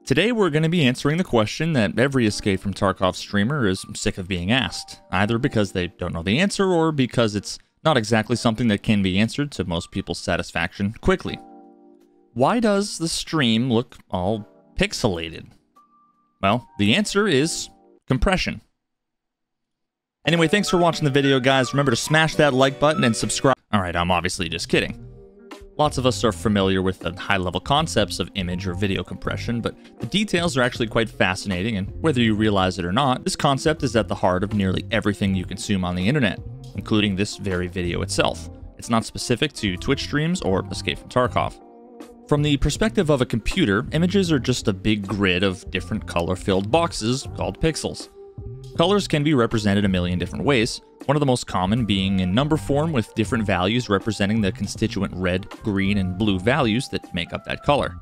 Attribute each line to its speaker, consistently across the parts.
Speaker 1: Today we're going to be answering the question that every Escape from Tarkov streamer is sick of being asked, either because they don't know the answer or because it's not exactly something that can be answered to most people's satisfaction quickly. Why does the stream look all pixelated? Well, the answer is compression. Anyway, thanks for watching the video, guys. Remember to smash that like button and subscribe. Alright, I'm obviously just kidding. Lots of us are familiar with the high-level concepts of image or video compression, but the details are actually quite fascinating, and whether you realize it or not, this concept is at the heart of nearly everything you consume on the internet, including this very video itself. It's not specific to Twitch streams or Escape from Tarkov. From the perspective of a computer, images are just a big grid of different color-filled boxes called pixels. Colors can be represented a million different ways, one of the most common being in number form with different values representing the constituent red, green, and blue values that make up that color.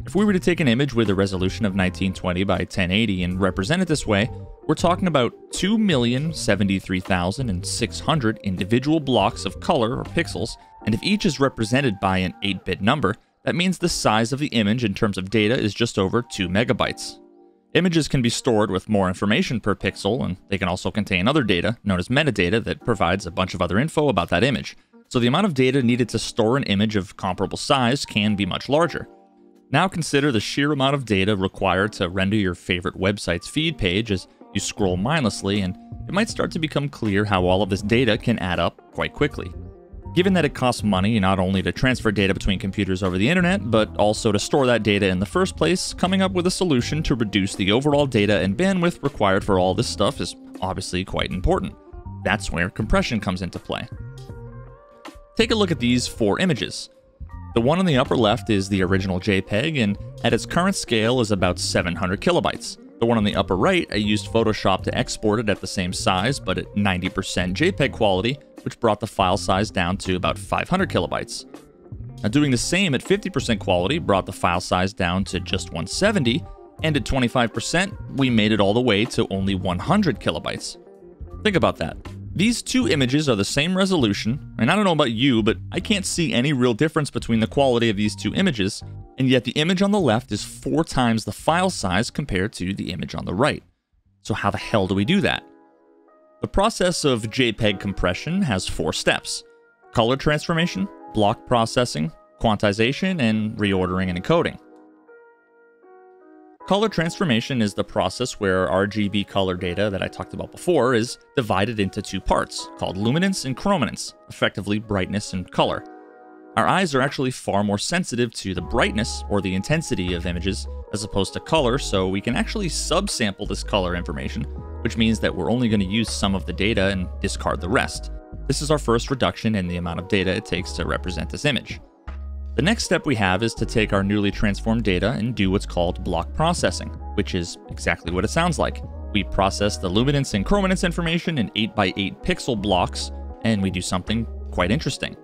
Speaker 1: If we were to take an image with a resolution of 1920 by 1080 and represent it this way, we're talking about 2,073,600 individual blocks of color or pixels, and if each is represented by an 8-bit number, that means the size of the image in terms of data is just over 2 megabytes. Images can be stored with more information per pixel, and they can also contain other data, known as metadata, that provides a bunch of other info about that image. So the amount of data needed to store an image of comparable size can be much larger. Now consider the sheer amount of data required to render your favorite website's feed page as you scroll mindlessly, and it might start to become clear how all of this data can add up quite quickly. Given that it costs money not only to transfer data between computers over the internet, but also to store that data in the first place, coming up with a solution to reduce the overall data and bandwidth required for all this stuff is obviously quite important. That's where compression comes into play. Take a look at these 4 images. The one on the upper left is the original JPEG, and at its current scale is about 700 kilobytes. The one on the upper right, I used Photoshop to export it at the same size, but at 90% JPEG quality, which brought the file size down to about 500 kilobytes. Now doing the same at 50% quality brought the file size down to just 170, and at 25%, we made it all the way to only 100 kilobytes. Think about that. These 2 images are the same resolution, and I don't know about you, but I can't see any real difference between the quality of these 2 images, and yet the image on the left is 4 times the file size compared to the image on the right. So how the hell do we do that? The process of JPEG compression has 4 steps: color transformation, block processing, quantization, and reordering and encoding. Color transformation is the process where RGB color data that I talked about before is divided into 2 parts, called luminance and chrominance, effectively brightness and color. Our eyes are actually far more sensitive to the brightness or the intensity of images as opposed to color, so we can actually subsample this color information, which means that we're only going to use some of the data and discard the rest. This is our first reduction in the amount of data it takes to represent this image. The next step we have is to take our newly transformed data and do what's called block processing, which is exactly what it sounds like. We process the luminance and chrominance information in 8x8 pixel blocks, and we do something quite interesting.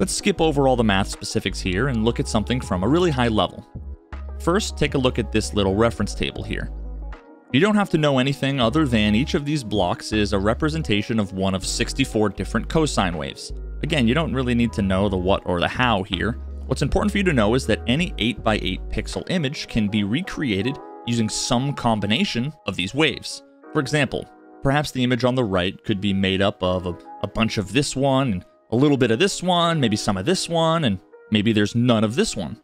Speaker 1: Let's skip over all the math specifics here and look at something from a really high level. First, take a look at this little reference table here. You don't have to know anything other than each of these blocks is a representation of one of 64 different cosine waves. Again, you don't really need to know the what or the how here. What's important for you to know is that any 8x8 pixel image can be recreated using some combination of these waves. For example, perhaps the image on the right could be made up of a bunch of this one, and a little bit of this one, maybe some of this one, and maybe there's none of this one.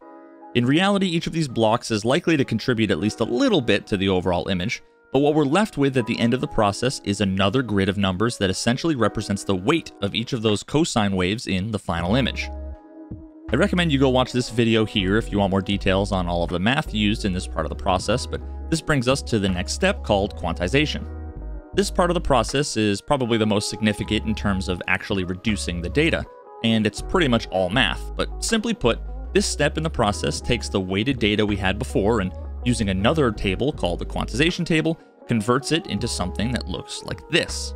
Speaker 1: In reality, each of these blocks is likely to contribute at least a little bit to the overall image, but what we're left with at the end of the process is another grid of numbers that essentially represents the weight of each of those cosine waves in the final image. I recommend you go watch this video here if you want more details on all of the math used in this part of the process, but this brings us to the next step called quantization. This part of the process is probably the most significant in terms of actually reducing the data, and it's pretty much all math, but simply put, this step in the process takes the weighted data we had before and, using another table called the quantization table, converts it into something that looks like this.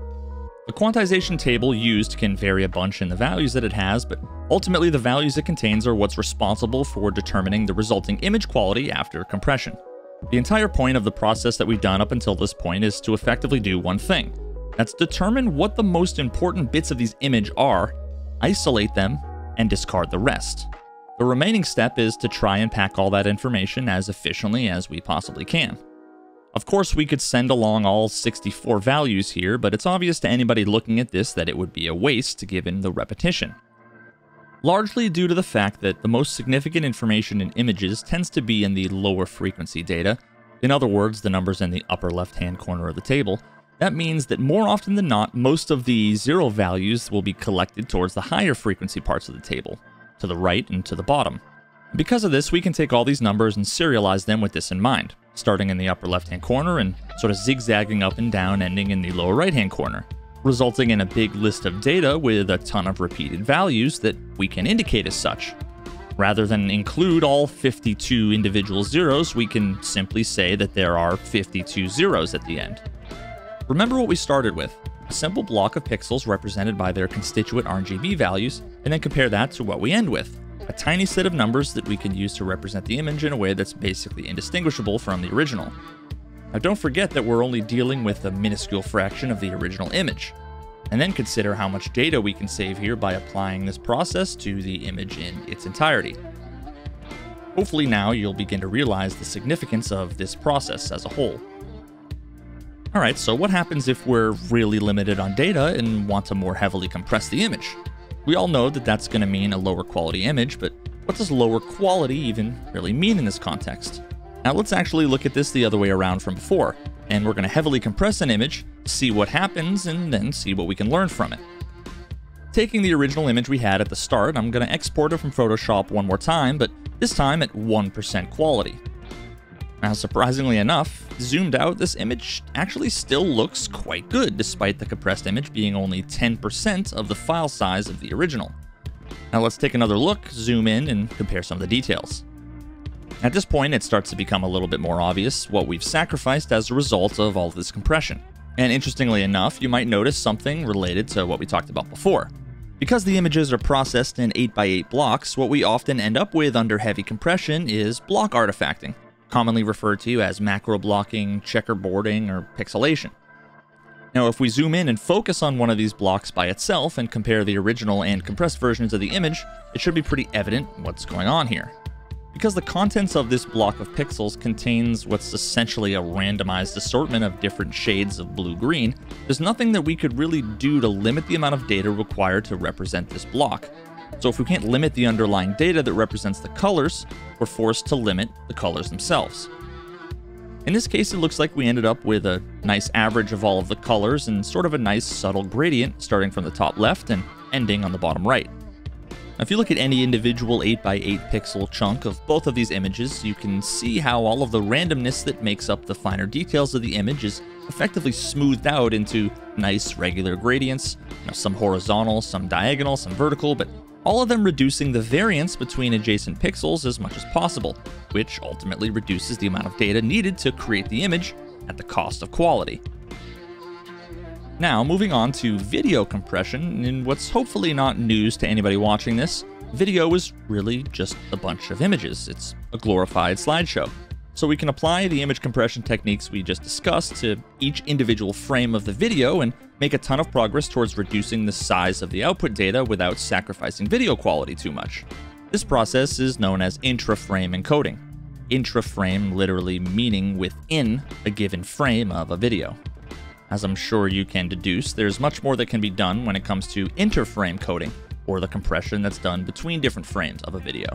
Speaker 1: The quantization table used can vary a bunch in the values that it has, but ultimately the values it contains are what's responsible for determining the resulting image quality after compression. The entire point of the process that we've done up until this point is to effectively do one thing. That's determine what the most important bits of these images are, isolate them, and discard the rest. The remaining step is to try and pack all that information as efficiently as we possibly can. Of course, we could send along all 64 values here, but it's obvious to anybody looking at this that it would be a waste given the repetition. Largely due to the fact that the most significant information in images tends to be in the lower frequency data, in other words, the numbers in the upper left-hand corner of the table. That means that more often than not, most of the 0 values will be collected towards the higher frequency parts of the table, to the right and to the bottom. Because of this, we can take all these numbers and serialize them with this in mind, starting in the upper left-hand corner and sort of zigzagging up and down, ending in the lower right-hand corner, resulting in a big list of data with a ton of repeated values that we can indicate as such. Rather than include all 52 individual zeros, we can simply say that there are 52 zeros at the end. Remember what we started with, a simple block of pixels represented by their constituent RGB values, and then compare that to what we end with, a tiny set of numbers that we can use to represent the image in a way that's basically indistinguishable from the original. Now don't forget that we're only dealing with a minuscule fraction of the original image, and then consider how much data we can save here by applying this process to the image in its entirety. Hopefully now you'll begin to realize the significance of this process as a whole. Alright, so what happens if we're really limited on data and want to more heavily compress the image? We all know that that's going to mean a lower quality image, but what does lower quality even really mean in this context? Now let's actually look at this the other way around from before, and we're going to heavily compress an image, see what happens, and then see what we can learn from it. Taking the original image we had at the start, I'm going to export it from Photoshop one more time, but this time at 1% quality. Now surprisingly enough, zoomed out, this image actually still looks quite good, despite the compressed image being only 10% of the file size of the original. Now let's take another look, zoom in, and compare some of the details. At this point, it starts to become a little bit more obvious what we've sacrificed as a result of all of this compression. And interestingly enough, you might notice something related to what we talked about before. Because the images are processed in 8x8 blocks, what we often end up with under heavy compression is block artifacting, commonly referred to as macro blocking, checkerboarding, or pixelation. Now, if we zoom in and focus on one of these blocks by itself and compare the original and compressed versions of the image, it should be pretty evident what's going on here. Because the contents of this block of pixels contains what's essentially a randomized assortment of different shades of blue-green, there's nothing that we could really do to limit the amount of data required to represent this block. So if we can't limit the underlying data that represents the colors, we're forced to limit the colors themselves. In this case, it looks like we ended up with a nice average of all of the colors and sort of a nice subtle gradient starting from the top left and ending on the bottom right. Now, if you look at any individual 8x8 pixel chunk of both of these images, you can see how all of the randomness that makes up the finer details of the image is effectively smoothed out into nice regular gradients, some horizontal, some diagonal, some vertical, but all of them reducing the variance between adjacent pixels as much as possible, which ultimately reduces the amount of data needed to create the image at the cost of quality. Now, moving on to video compression, and what's hopefully not news to anybody watching this, video is really just a bunch of images. It's a glorified slideshow. So we can apply the image compression techniques we just discussed to each individual frame of the video and make a ton of progress towards reducing the size of the output data without sacrificing video quality too much. This process is known as intra-frame encoding. Intra-frame literally meaning within a given frame of a video. As I'm sure you can deduce, there's much more that can be done when it comes to interframe coding, or the compression that's done between different frames of a video.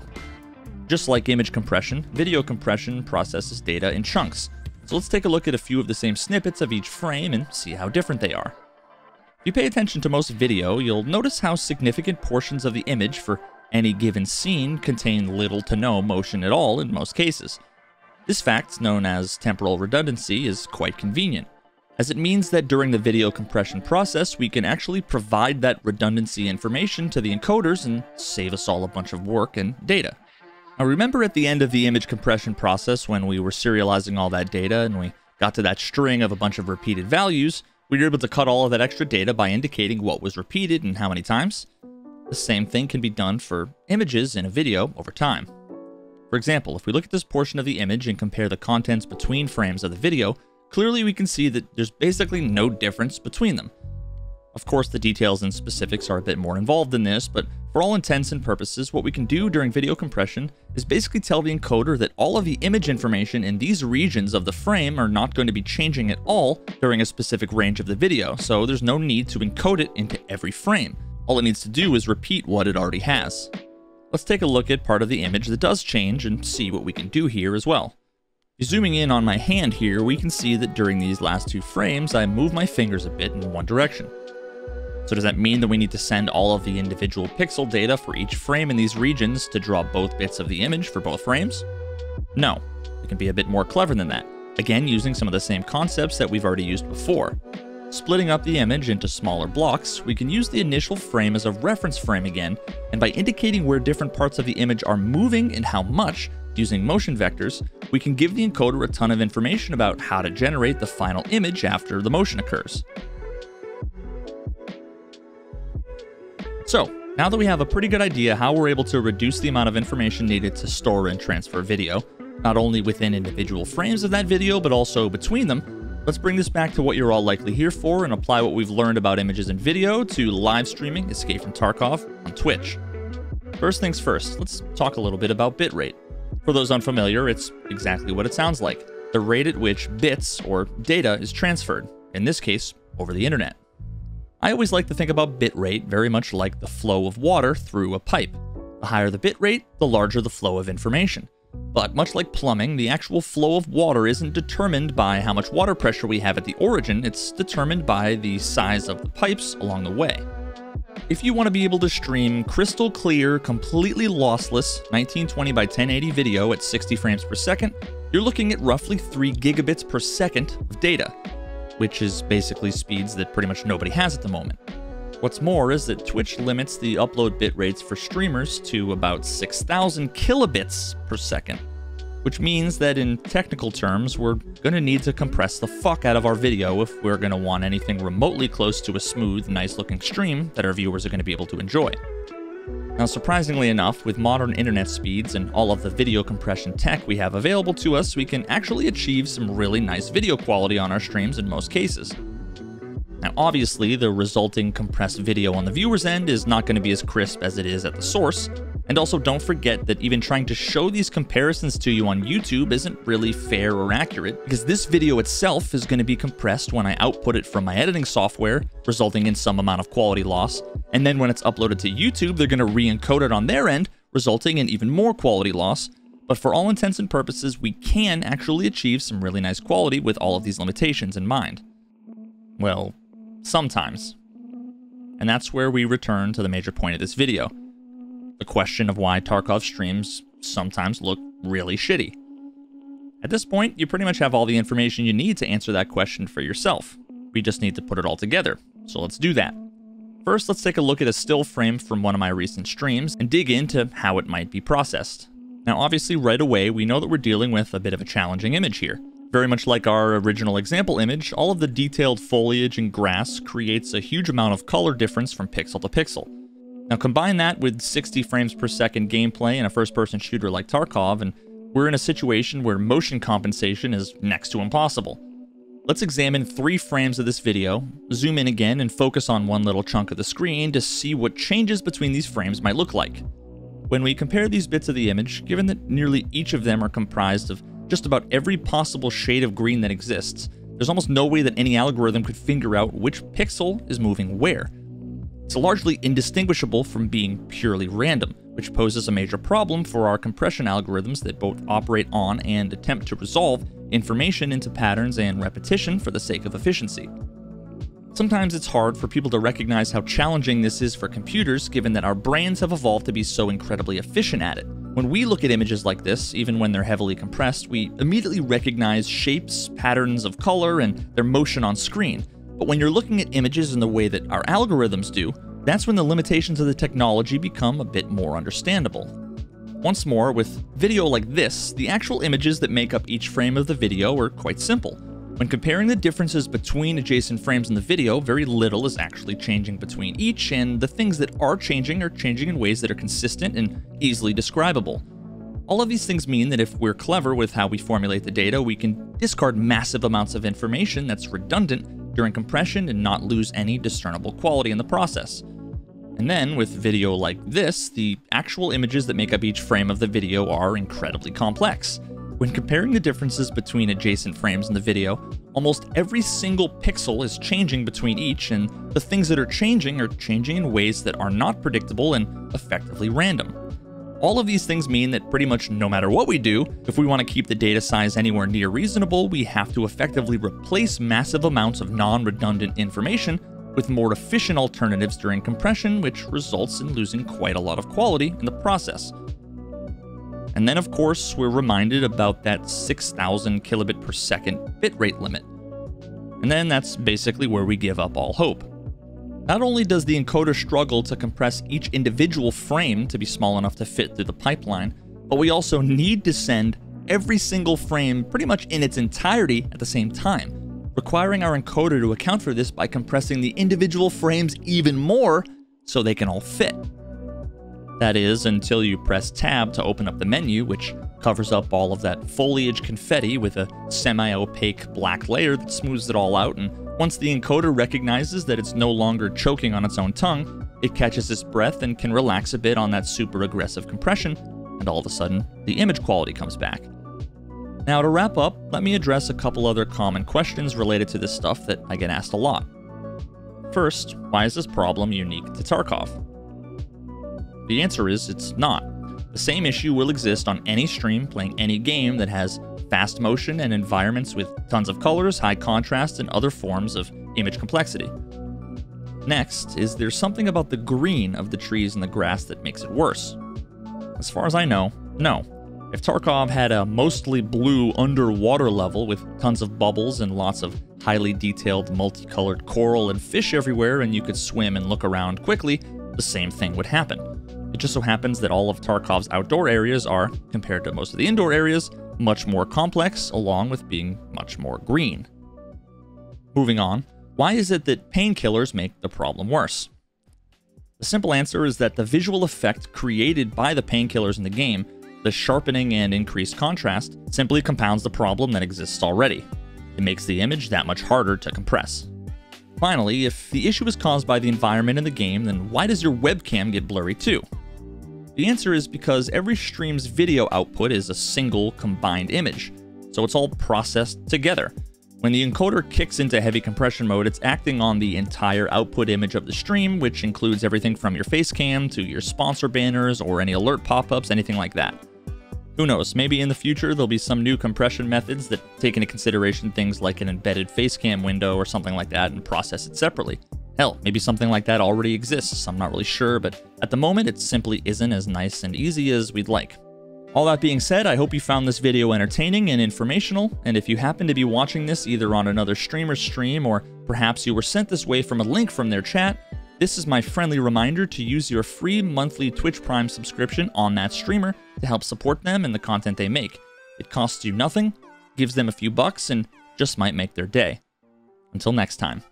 Speaker 1: Just like image compression, video compression processes data in chunks. So let's take a look at a few of the same snippets of each frame and see how different they are. If you pay attention to most video, you'll notice how significant portions of the image for any given scene contain little to no motion at all in most cases. This fact, known as temporal redundancy, is quite convenient, as it means that during the video compression process, we can actually provide that redundancy information to the encoders and save us all a bunch of work and data. Now remember at the end of the image compression process when we were serializing all that data and we got to that string of a bunch of repeated values, we were able to cut all of that extra data by indicating what was repeated and how many times? The same thing can be done for images in a video over time. For example, if we look at this portion of the image and compare the contents between frames of the video, clearly we can see that there's basically no difference between them. Of course, the details and specifics are a bit more involved than this, but for all intents and purposes, what we can do during video compression is basically tell the encoder that all of the image information in these regions of the frame are not going to be changing at all during a specific range of the video, so there's no need to encode it into every frame. All it needs to do is repeat what it already has. Let's take a look at part of the image that does change and see what we can do here as well. Zooming in on my hand here, we can see that during these last 2 frames, I move my fingers a bit in one direction. So does that mean that we need to send all of the individual pixel data for each frame in these regions to draw both bits of the image for both frames? No, it can be a bit more clever than that, again using some of the same concepts that we've already used before. Splitting up the image into smaller blocks, we can use the initial frame as a reference frame again, and by indicating where different parts of the image are moving and how much, using motion vectors, we can give the encoder a ton of information about how to generate the final image after the motion occurs. So, now that we have a pretty good idea how we're able to reduce the amount of information needed to store and transfer video, not only within individual frames of that video, but also between them, let's bring this back to what you're all likely here for and apply what we've learned about images and video to live streaming Escape from Tarkov on Twitch. First things first, let's talk a little bit about bitrate. For those unfamiliar, it's exactly what it sounds like, the rate at which bits, or data, is transferred, in this case, over the internet. I always like to think about bitrate very much like the flow of water through a pipe. The higher the bitrate, the larger the flow of information. But much like plumbing, the actual flow of water isn't determined by how much water pressure we have at the origin, it's determined by the size of the pipes along the way. If you want to be able to stream crystal clear, completely lossless 1920 by 1080 video at 60 frames per second, you're looking at roughly 3 gigabits per second of data, which is basically speeds that pretty much nobody has at the moment. What's more is that Twitch limits the upload bit rates for streamers to about 6,000 kilobits per second, which means that in technical terms, we're going to need to compress the fuck out of our video if we're going to want anything remotely close to a smooth, nice-looking stream that our viewers are going to be able to enjoy. Now, surprisingly enough, with modern internet speeds and all of the video compression tech we have available to us, we can actually achieve some really nice video quality on our streams in most cases. Now, obviously, the resulting compressed video on the viewer's end is not going to be as crisp as it is at the source, and also don't forget that even trying to show these comparisons to you on YouTube isn't really fair or accurate, because this video itself is going to be compressed when I output it from my editing software, resulting in some amount of quality loss, and then when it's uploaded to YouTube, they're going to re-encode it on their end, resulting in even more quality loss. But for all intents and purposes, we can actually achieve some really nice quality with all of these limitations in mind. Well, sometimes. And that's where we return to the major point of this video. The question of why Tarkov streams sometimes look really shitty. At this point, you pretty much have all the information you need to answer that question for yourself. We just need to put it all together, so let's do that. First, let's take a look at a still frame from one of my recent streams and dig into how it might be processed. Now, obviously, right away, we know that we're dealing with a bit of a challenging image here. Very much like our original example image, all of the detailed foliage and grass creates a huge amount of color difference from pixel to pixel. Now combine that with 60 frames per second gameplay in a first-person shooter like Tarkov, and we're in a situation where motion compensation is next to impossible. Let's examine 3 frames of this video, zoom in again, and focus on one little chunk of the screen to see what changes between these frames might look like. When we compare these bits of the image, given that nearly each of them are comprised of just about every possible shade of green that exists, there's almost no way that any algorithm could figure out which pixel is moving where. It's largely indistinguishable from being purely random, which poses a major problem for our compression algorithms that both operate on and attempt to resolve information into patterns and repetition for the sake of efficiency. Sometimes it's hard for people to recognize how challenging this is for computers, given that our brains have evolved to be so incredibly efficient at it. When we look at images like this, even when they're heavily compressed, we immediately recognize shapes, patterns of color, and their motion on screen. But when you're looking at images in the way that our algorithms do, that's when the limitations of the technology become a bit more understandable. Once more, with video like this, the actual images that make up each frame of the video are quite simple. When comparing the differences between adjacent frames in the video, very little is actually changing between each, and the things that are changing in ways that are consistent and easily describable. All of these things mean that if we're clever with how we formulate the data, we can discard massive amounts of information that's redundant during compression and not lose any discernible quality in the process. And then, with video like this, the actual images that make up each frame of the video are incredibly complex. When comparing the differences between adjacent frames in the video, almost every single pixel is changing between each, and the things that are changing in ways that are not predictable and effectively random. All of these things mean that pretty much no matter what we do, if we want to keep the data size anywhere near reasonable, we have to effectively replace massive amounts of non-redundant information with more efficient alternatives during compression, which results in losing quite a lot of quality in the process. And then, of course, we're reminded about that 6,000 kilobit per second bitrate limit. And then that's basically where we give up all hope. Not only does the encoder struggle to compress each individual frame to be small enough to fit through the pipeline, but we also need to send every single frame pretty much in its entirety at the same time, requiring our encoder to account for this by compressing the individual frames even more so they can all fit. That is, until you press Tab to open up the menu, which covers up all of that foliage confetti with a semi-opaque black layer that smooths it all out, and once the encoder recognizes that it's no longer choking on its own tongue, it catches its breath and can relax a bit on that super aggressive compression, and all of a sudden, the image quality comes back. Now, to wrap up, let me address a couple other common questions related to this stuff that I get asked a lot. First, why is this problem unique to Tarkov? The answer is it's not. The same issue will exist on any stream playing any game that has fast motion and environments with tons of colors, high contrast, and other forms of image complexity. Next, is there something about the green of the trees and the grass that makes it worse? As far as I know, no. If Tarkov had a mostly blue underwater level with tons of bubbles and lots of highly detailed multicolored coral and fish everywhere and you could swim and look around quickly, the same thing would happen. It just so happens that all of Tarkov's outdoor areas are, compared to most of the indoor areas, much more complex, along with being much more green. Moving on, why is it that painkillers make the problem worse? The simple answer is that the visual effect created by the painkillers in the game, the sharpening and increased contrast, simply compounds the problem that exists already. It makes the image that much harder to compress. Finally, if the issue is caused by the environment in the game, then why does your webcam get blurry too? The answer is because every stream's video output is a single combined image, so it's all processed together. When the encoder kicks into heavy compression mode, it's acting on the entire output image of the stream, which includes everything from your face cam to your sponsor banners or any alert pop-ups, anything like that. Who knows, maybe in the future there'll be some new compression methods that take into consideration things like an embedded facecam window or something like that and process it separately. Hell, maybe something like that already exists, I'm not really sure, but at the moment it simply isn't as nice and easy as we'd like. All that being said, I hope you found this video entertaining and informational, and if you happen to be watching this either on another streamer's stream or perhaps you were sent this way from a link from their chat, this is my friendly reminder to use your free monthly Twitch Prime subscription on that streamer to help support them and the content they make. It costs you nothing, gives them a few bucks, and just might make their day. Until next time.